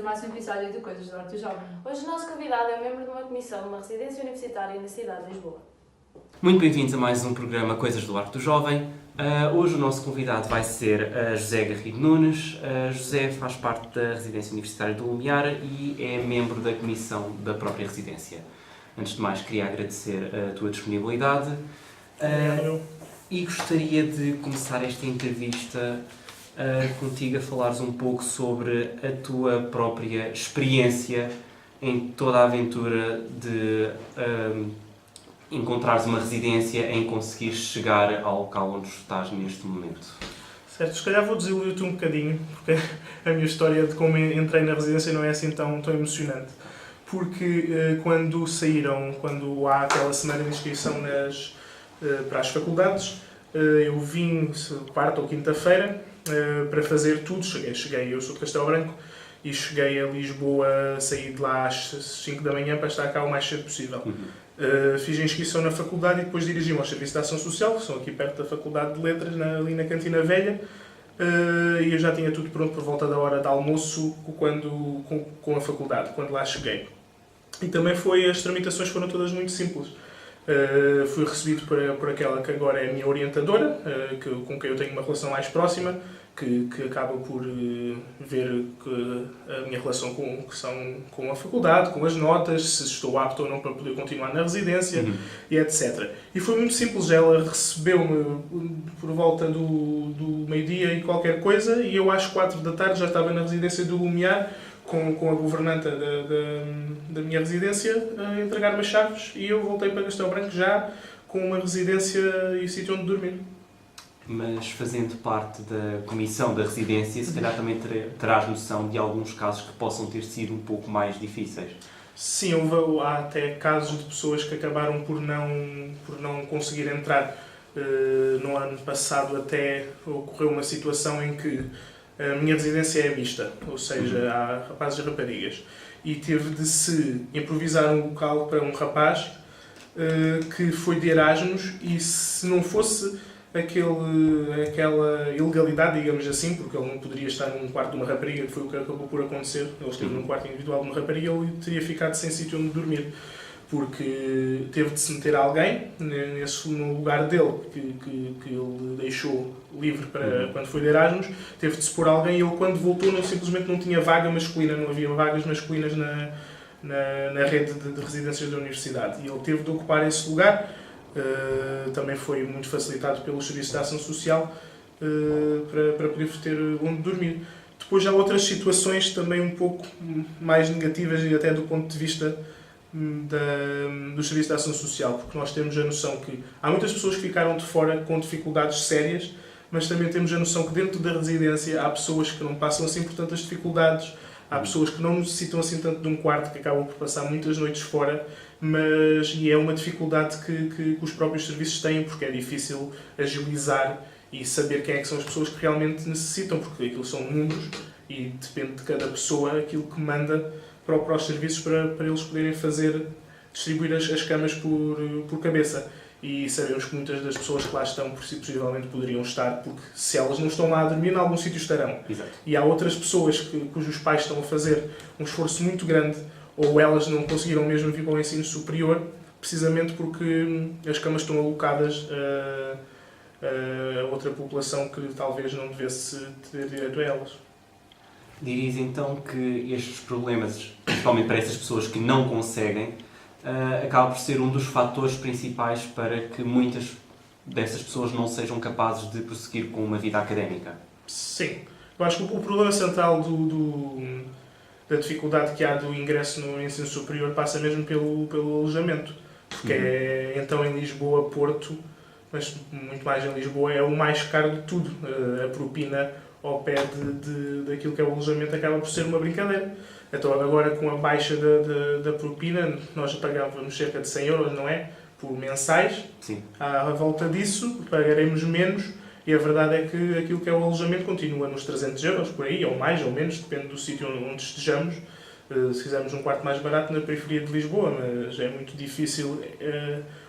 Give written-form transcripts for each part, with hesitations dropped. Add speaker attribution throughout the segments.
Speaker 1: mais um episódio de Coisas do Horto Jovem.
Speaker 2: Hoje o nosso convidado é membro de uma comissão de uma residência universitária na cidade de Lisboa.
Speaker 3: Muito bem-vindos a mais um programa Coisas do Horto Jovem. Hoje o nosso convidado vai ser José Garrido Nunes. José faz parte da residência universitária do Lumiar e é membro da comissão da própria residência. Antes de mais, queria agradecer a tua disponibilidade e gostaria de começar esta entrevista contigo a falares um pouco sobre a tua própria experiência em toda a aventura de encontrares uma residência, em conseguires chegar ao local onde estás neste momento.
Speaker 4: Certo, se calhar vou desiludir-te um bocadinho, porque a minha história de como entrei na residência não é assim tão emocionante. Porque quando há aquela semana de inscrição para as faculdades, eu vim quarta ou quinta-feira para fazer tudo. Eu sou de Castelo Branco e cheguei a Lisboa, saí de lá às 5 da manhã para estar cá o mais cedo possível. Fiz a inscrição na faculdade e depois dirigi-me ao Serviço de Ação Social, que são aqui perto da Faculdade de Letras, ali na Cantina Velha, e eu já tinha tudo pronto por volta da hora de almoço com a faculdade, quando lá cheguei. E também as tramitações foram todas muito simples. Fui recebido por aquela que agora é a minha orientadora, com quem eu tenho uma relação mais próxima, que acaba por ver a minha relação com a faculdade, com as notas, se estou apto ou não para poder continuar na residência, e etc. E foi muito simples, ela recebeu-me por volta do meio-dia e qualquer coisa, e eu às 4 da tarde já estava na residência do Lumiar, com a governanta da minha residência, a entregar-me as chaves, e eu voltei para Castelo Branco já com uma residência e sítio onde dormir.
Speaker 3: Mas fazendo parte da comissão da residência, se calhar também terás noção de alguns casos que possam ter sido um pouco mais difíceis.
Speaker 4: Sim, há até casos de pessoas que acabaram por não conseguir entrar. No ano passado até ocorreu uma situação em que a minha residência é mista, ou seja, há rapazes e raparigas. E teve de se improvisar um local para um rapaz que foi de Erasmus, e se não fosse aquela ilegalidade, digamos assim, porque ele não poderia estar num quarto de uma rapariga, que foi o que acabou por acontecer, ele esteve num quarto individual de uma rapariga, ele teria ficado sem sítio onde dormir, porque teve de se meter alguém no lugar dele, que ele deixou livre para quando foi de Erasmus, teve de se pôr alguém, e ele quando voltou simplesmente não tinha vaga masculina, não havia vagas masculinas na rede de residências da universidade, e ele teve de ocupar esse lugar. Também foi muito facilitado pelo Serviço de Ação Social para poder ter onde dormir. Depois há outras situações também um pouco mais negativas, e até do ponto de vista do Serviço de Ação Social, porque nós temos a noção que há muitas pessoas que ficaram de fora com dificuldades sérias, mas também temos a noção que dentro da residência há pessoas que não passam assim por tantas dificuldades, há pessoas que não necessitam assim tanto de um quarto, que acabam por passar muitas noites fora, e é uma dificuldade que os próprios serviços têm, porque é difícil agilizar e saber quem é que são as pessoas que realmente necessitam, porque aquilo são números e depende de cada pessoa aquilo que manda para os serviços para eles poderem distribuir as camas por cabeça. E sabemos que muitas das pessoas que lá estão possivelmente poderiam estar, porque se elas não estão lá a dormir, em algum sítio estarão.
Speaker 3: Exato. E
Speaker 4: há outras pessoas cujos pais estão a fazer um esforço muito grande, ou elas não conseguiram mesmo vir para o ensino superior, precisamente porque as camas estão alocadas a outra população que talvez não devesse ter direito a elas.
Speaker 3: Dirias então que estes problemas, principalmente para essas pessoas que não conseguem, acaba por ser um dos fatores principais para que muitas dessas pessoas não sejam capazes de prosseguir com uma vida académica?
Speaker 4: Sim. Eu acho que o problema central da dificuldade que há do ingresso no ensino superior passa mesmo pelo alojamento. Porque então em Lisboa, Porto, mas muito mais em Lisboa, é o mais caro de tudo. A propina ao pé daquilo que é o alojamento acaba por ser uma brincadeira. Então agora com a baixa da propina, nós pagávamos cerca de 100 euros, não é? Por mensais.
Speaker 3: Sim.
Speaker 4: À volta disso, pagaremos menos, e a verdade é que aquilo que é o alojamento continua nos 300 euros, por aí, ou mais ou menos, depende do sítio onde estejamos. Se fizermos um quarto mais barato na periferia de Lisboa, mas é muito difícil.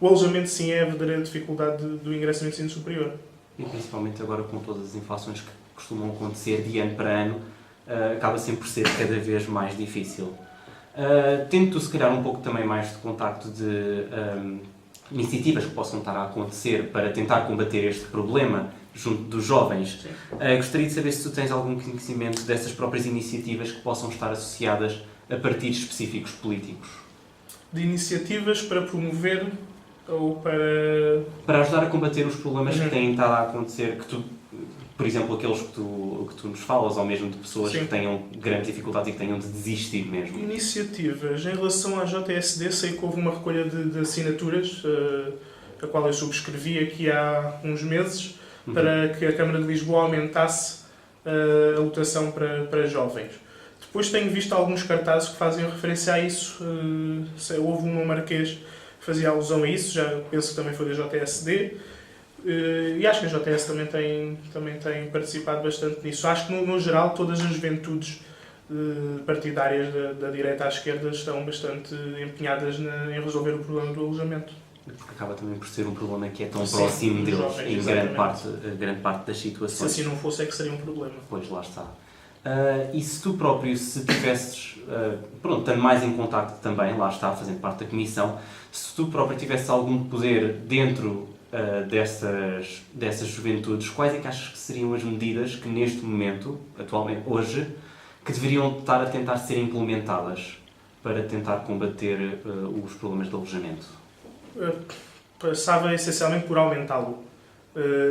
Speaker 4: O alojamento sim é a verdadeira dificuldade do ingresso no ensino superior.
Speaker 3: E principalmente agora com todas as inflações que costumam acontecer de ano para ano, acaba sempre por ser cada vez mais difícil. Tendo tu, se calhar, um pouco também mais de contacto de iniciativas que possam estar a acontecer para tentar combater este problema junto dos jovens, gostaria de saber se tu tens algum conhecimento dessas próprias iniciativas que possam estar associadas a partidos específicos políticos.
Speaker 4: De iniciativas para promover ou
Speaker 3: para ajudar a combater os problemas
Speaker 4: Uhum.
Speaker 3: que têm estado a acontecer, que tu, por exemplo, aqueles que tu nos falas, ou mesmo de pessoas
Speaker 4: Sim.
Speaker 3: que tenham grandes dificuldades e que tenham de desistir mesmo.
Speaker 4: Iniciativas. Em relação à JSD, sei que houve uma recolha de assinaturas, a qual eu subscrevi aqui há uns meses, para que a Câmara de Lisboa aumentasse a lotação para jovens. Depois tenho visto alguns cartazes que fazem referência a isso. Houve um no Marquês que fazia alusão a isso, já penso que também foi da JSD. E acho que a JS também tem participado bastante nisso. Acho que, no geral, todas as juventudes partidárias da direita à esquerda estão bastante empenhadas em resolver o problema do alojamento.
Speaker 3: Porque acaba também por ser um problema que é tão
Speaker 4: Sim,
Speaker 3: próximo
Speaker 4: dos
Speaker 3: deles
Speaker 4: jovens,
Speaker 3: em grande parte das
Speaker 4: Se
Speaker 3: situações.
Speaker 4: assim não fosse, é que seria um problema.
Speaker 3: Pois, lá está. E se tu próprio, se tivesses, estando mais em contacto também, lá está, fazendo parte da comissão, se tu próprio tivesses algum poder dentro dessas juventudes, quais é que achas que seriam as medidas que neste momento, atualmente, hoje, que deveriam estar a tentar ser implementadas para tentar combater os problemas de alojamento?
Speaker 4: Passava essencialmente por aumentá-lo.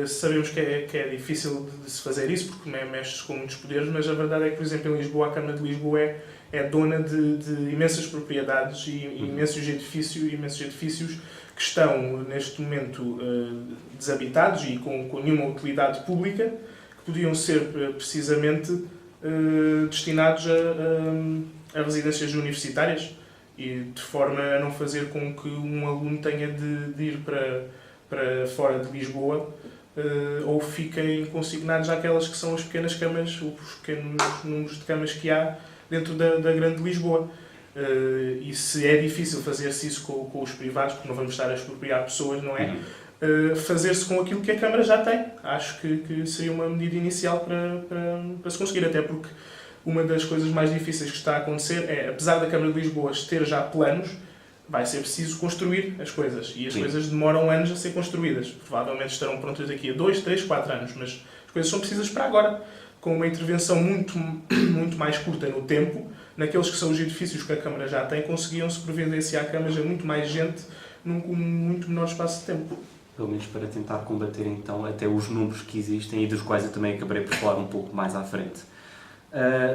Speaker 4: Sabemos que é difícil de se fazer isso, porque mexe com muitos poderes, mas a verdade é que, por exemplo, em Lisboa, a Câmara de Lisboa é dona de imensas propriedades e imensos edifícios que estão, neste momento, desabitados e com nenhuma utilidade pública, que podiam ser, precisamente, destinados a residências universitárias, e de forma a não fazer com que um aluno tenha de ir para fora de Lisboa, ou fiquem consignados àquelas que são as pequenas camas, os pequenos números de camas que há dentro da grande Lisboa. E se é difícil fazer-se isso com os privados, porque não vamos estar a expropriar pessoas, não é? Fazer-se com aquilo que a Câmara já tem. Acho que seria uma medida inicial para se conseguir, até porque uma das coisas mais difíceis que está a acontecer é, apesar da Câmara de Lisboa ter já planos, vai ser preciso construir as coisas. E as coisas demoram anos a ser construídas. Provavelmente estarão prontas daqui a 2, 3, 4 anos, mas as coisas são precisas para agora. Com uma intervenção muito mais curta no tempo, naqueles que são os edifícios que a Câmara já tem, conseguiam-se providenciar camas a muito mais gente num muito menor espaço de tempo.
Speaker 3: Pelo menos para tentar combater, então, até os números que existem e dos quais eu também acabarei por falar um pouco mais à frente.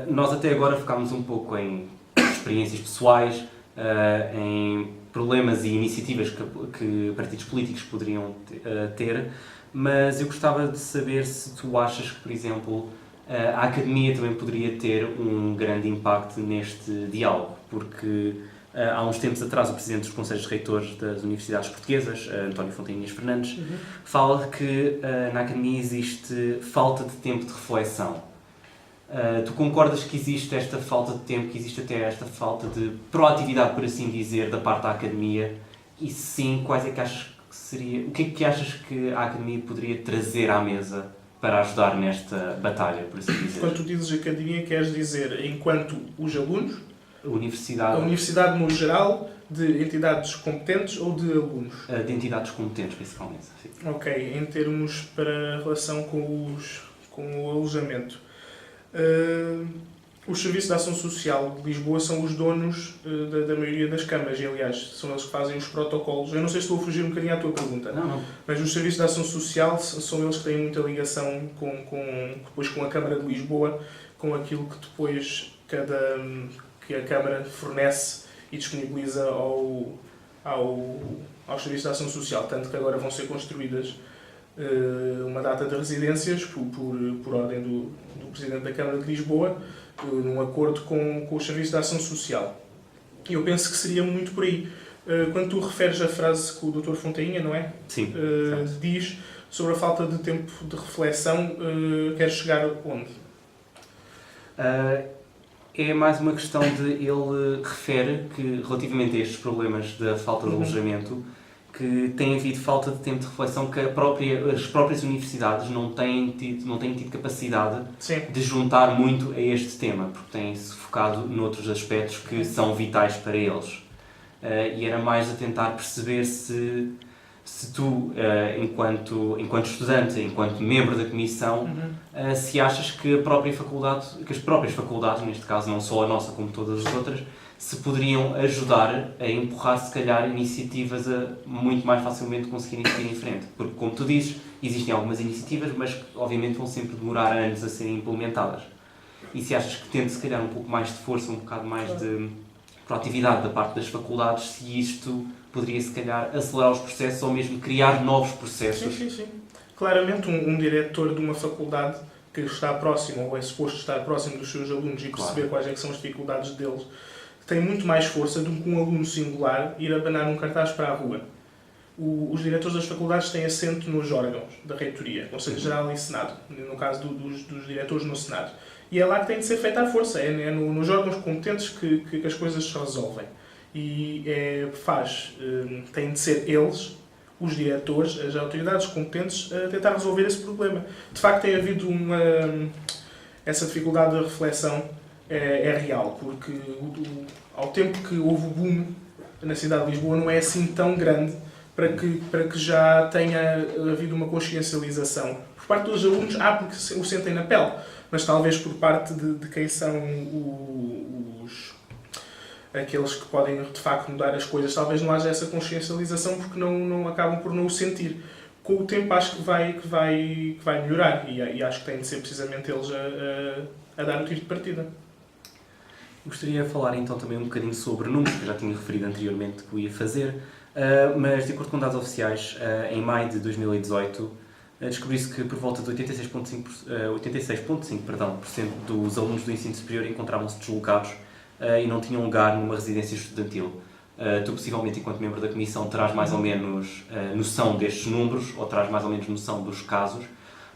Speaker 3: Nós até agora focámos um pouco em experiências pessoais, em problemas e iniciativas que partidos políticos poderiam ter, mas eu gostava de saber se tu achas que, por exemplo, a Academia também poderia ter um grande impacto neste diálogo, porque há uns tempos atrás o Presidente dos Conselhos de Reitores das Universidades Portuguesas, António Fontainhas Fernandes, fala que na Academia existe falta de tempo de reflexão. Tu concordas que existe esta falta de tempo, que existe até esta falta de proatividade, por assim dizer, da parte da Academia? E sim, quais é que achas que seria... O que é que achas que a Academia poderia trazer à mesa para ajudar nesta batalha, por assim dizer?
Speaker 4: Quando tu dizes Academia, queres dizer enquanto os alunos,
Speaker 3: A Universidade...
Speaker 4: a Universidade no geral, de entidades competentes ou de alunos?
Speaker 3: De entidades competentes, principalmente. Sim.
Speaker 4: Ok, em termos para a relação com o alojamento. Os Serviços de Ação Social de Lisboa são os donos da maioria das câmaras e, aliás, são eles que fazem os protocolos. Eu não sei se estou a fugir um bocadinho à tua pergunta,
Speaker 3: Não.
Speaker 4: mas os Serviços de Ação Social são eles que têm muita ligação depois com a Câmara de Lisboa, com aquilo que depois que a Câmara fornece e disponibiliza aos Serviços de Ação Social, tanto que agora vão ser construídas uma data de residências por ordem do Presidente da Câmara de Lisboa, num acordo com os Serviços de Ação Social. E eu penso que seria muito por aí. Quando tu referes a frase que o Dr. Fontainha, não é?
Speaker 3: Sim.
Speaker 4: Diz sobre a falta de tempo de reflexão, queres chegar onde?
Speaker 3: É mais uma questão de ele refere que, relativamente a estes problemas da falta de alojamento, que tem havido falta de tempo de reflexão, que as próprias universidades não têm tido capacidade
Speaker 4: Sim.
Speaker 3: de juntar muito a este tema, porque têm-se focado noutros aspectos que são vitais para eles. E era mais a tentar perceber se tu, enquanto estudante, enquanto membro da comissão, se achas que as próprias faculdades, neste caso não só a nossa como todas as outras, se poderiam ajudar a empurrar, se calhar, iniciativas a muito mais facilmente conseguirem seguir em frente. Porque, como tu dizes, existem algumas iniciativas, mas que obviamente vão sempre demorar anos a serem implementadas. E se achas que tendo, se calhar, um pouco mais de força, um bocado mais de proatividade da parte das faculdades, se isto poderia, se calhar, acelerar os processos ou mesmo criar novos processos?
Speaker 4: Sim. Claramente, um diretor de uma faculdade que está próximo, ou é suposto estar próximo dos seus alunos e perceber quais é que são as dificuldades deles, tem muito mais força do que um aluno singular ir abanar um cartaz para a rua. Os diretores das faculdades têm assento nos órgãos da reitoria, Conselho Geral e Senado, no caso dos diretores no Senado. E é lá que tem de ser feita a força, é nos órgãos competentes que as coisas se resolvem. E têm de ser eles, os diretores, as autoridades competentes, a tentar resolver esse problema. De facto, tem havido essa dificuldade de reflexão é real, porque ao tempo que houve o boom na cidade de Lisboa não é assim tão grande para que já tenha havido uma consciencialização por parte dos alunos, porque o sentem na pele, mas talvez por parte de quem são aqueles que podem de facto mudar as coisas, talvez não haja essa consciencialização porque não acabam por não o sentir. Com o tempo acho que vai melhorar e acho que tem de ser precisamente eles a dar o tiro de partida.
Speaker 3: Gostaria de falar então também um bocadinho sobre números, que eu já tinha referido anteriormente que eu ia fazer, mas de acordo com dados oficiais, em maio de 2018, descobriu-se que por volta de 86,5% dos alunos do ensino superior encontravam-se deslocados e não tinham lugar numa residência estudantil. Tu, possivelmente, enquanto membro da Comissão, terás mais ou menos noção destes números, ou terás mais ou menos noção dos casos,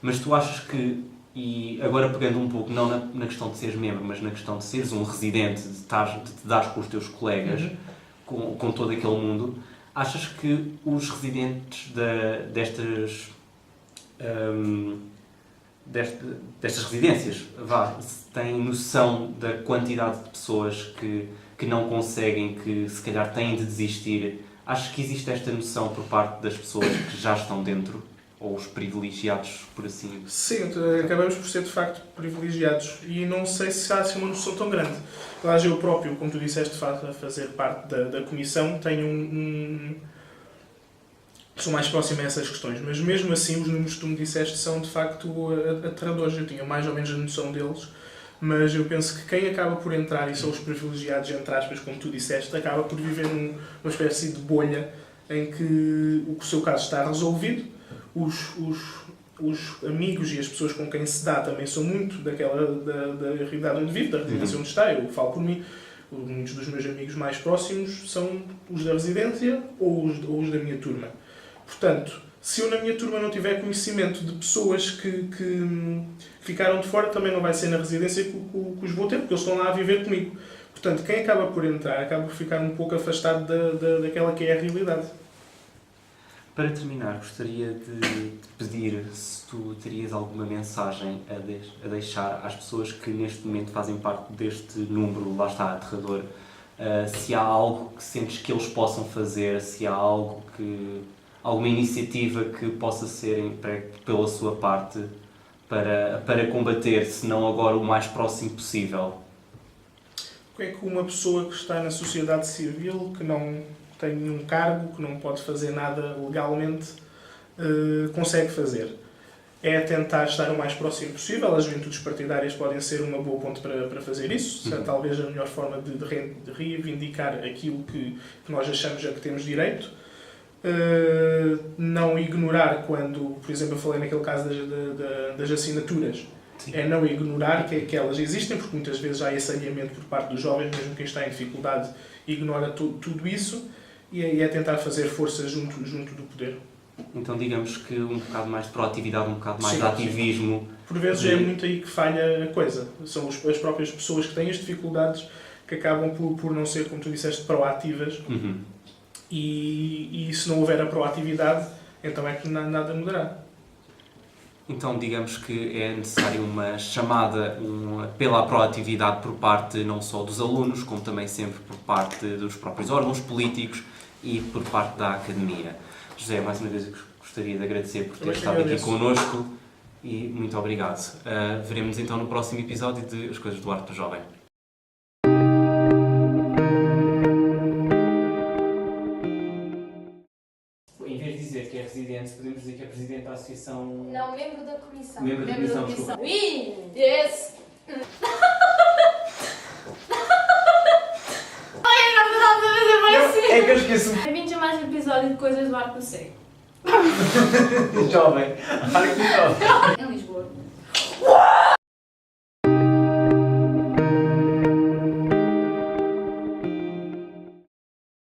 Speaker 3: mas tu achas que, e agora pegando um pouco, não na questão de seres membro, mas na questão de seres um residente, de te dares com os teus colegas, com todo aquele mundo, achas que os residentes destas residências têm noção da quantidade de pessoas que não conseguem, que se calhar têm de desistir? Acho que existe esta noção por parte das pessoas que já estão dentro, ou os privilegiados, por assim...
Speaker 4: Sim, acabamos por ser de facto privilegiados e não sei se há assim uma noção tão grande. Aliás, eu próprio, como tu disseste, a fazer parte da comissão, tenho sou mais próximo a essas questões, mas mesmo assim os números que tu me disseste são de facto aterradores. Eu tinha mais ou menos a noção deles, mas eu penso que quem acaba por entrar, e são os privilegiados, entre aspas, como tu disseste, acaba por viver numa espécie de bolha em que o seu caso está resolvido, os amigos e as pessoas com quem se dá também são muito da realidade onde vive, da residência onde está. Eu falo por mim, muitos dos meus amigos mais próximos são os da residência ou os da minha turma. Portanto, se eu na minha turma não tiver conhecimento de pessoas que ficaram de fora, também não vai ser na residência que os vou ter, porque eles estão lá a viver comigo. Portanto, quem acaba por entrar, acaba por ficar um pouco afastado daquela que é a realidade.
Speaker 3: Para terminar, gostaria de pedir se tu terias alguma mensagem a deixar às pessoas que neste momento fazem parte deste número, lá está, aterrador. Se há algo que sentes que eles possam fazer, se há alguma iniciativa que possa ser empregue pela sua parte para combater, se não agora o mais próximo possível.
Speaker 4: O que é que uma pessoa que está na sociedade civil, que não tem nenhum cargo, que não pode fazer nada legalmente, consegue fazer? É tentar estar o mais próximo possível. As juventudes partidárias podem ser uma boa ponte para fazer isso. Talvez a melhor forma de reivindicar aquilo que nós achamos a que temos direito. Não ignorar quando, por exemplo, eu falei naquele caso das assinaturas. Sim. É não ignorar que elas existem, porque muitas vezes há esse alinhamento por parte dos jovens, mesmo quem está em dificuldade ignora tudo isso, e é tentar fazer força junto do poder.
Speaker 3: Então digamos que um bocado mais de proatividade, um bocado mais de ativismo.
Speaker 4: Por vezes é muito aí que falha a coisa. São as próprias pessoas que têm as dificuldades que acabam por não ser, como tu disseste, proativas E se não houver a proatividade, então é que nada mudará.
Speaker 3: Então, digamos que é necessário uma chamada pela proatividade por parte não só dos alunos, como também sempre por parte dos próprios órgãos políticos e por parte da academia. José, mais uma vez eu gostaria de agradecer por ter estado aqui connosco e muito obrigado. Veremos então no próximo episódio de As Coisas do Arte do Jovem. Em vez de dizer que é residente, podemos dizer que é presidente da associação...
Speaker 5: Não, membro da comissão.
Speaker 3: Membro da comissão, desculpa.
Speaker 2: Oui! Yes!
Speaker 3: É que eu esqueço.
Speaker 2: Bem-vindos a mais um episódio de Coisas do Arte do Cego.
Speaker 3: Jovem. Arte do Jovem.
Speaker 5: Em Lisboa.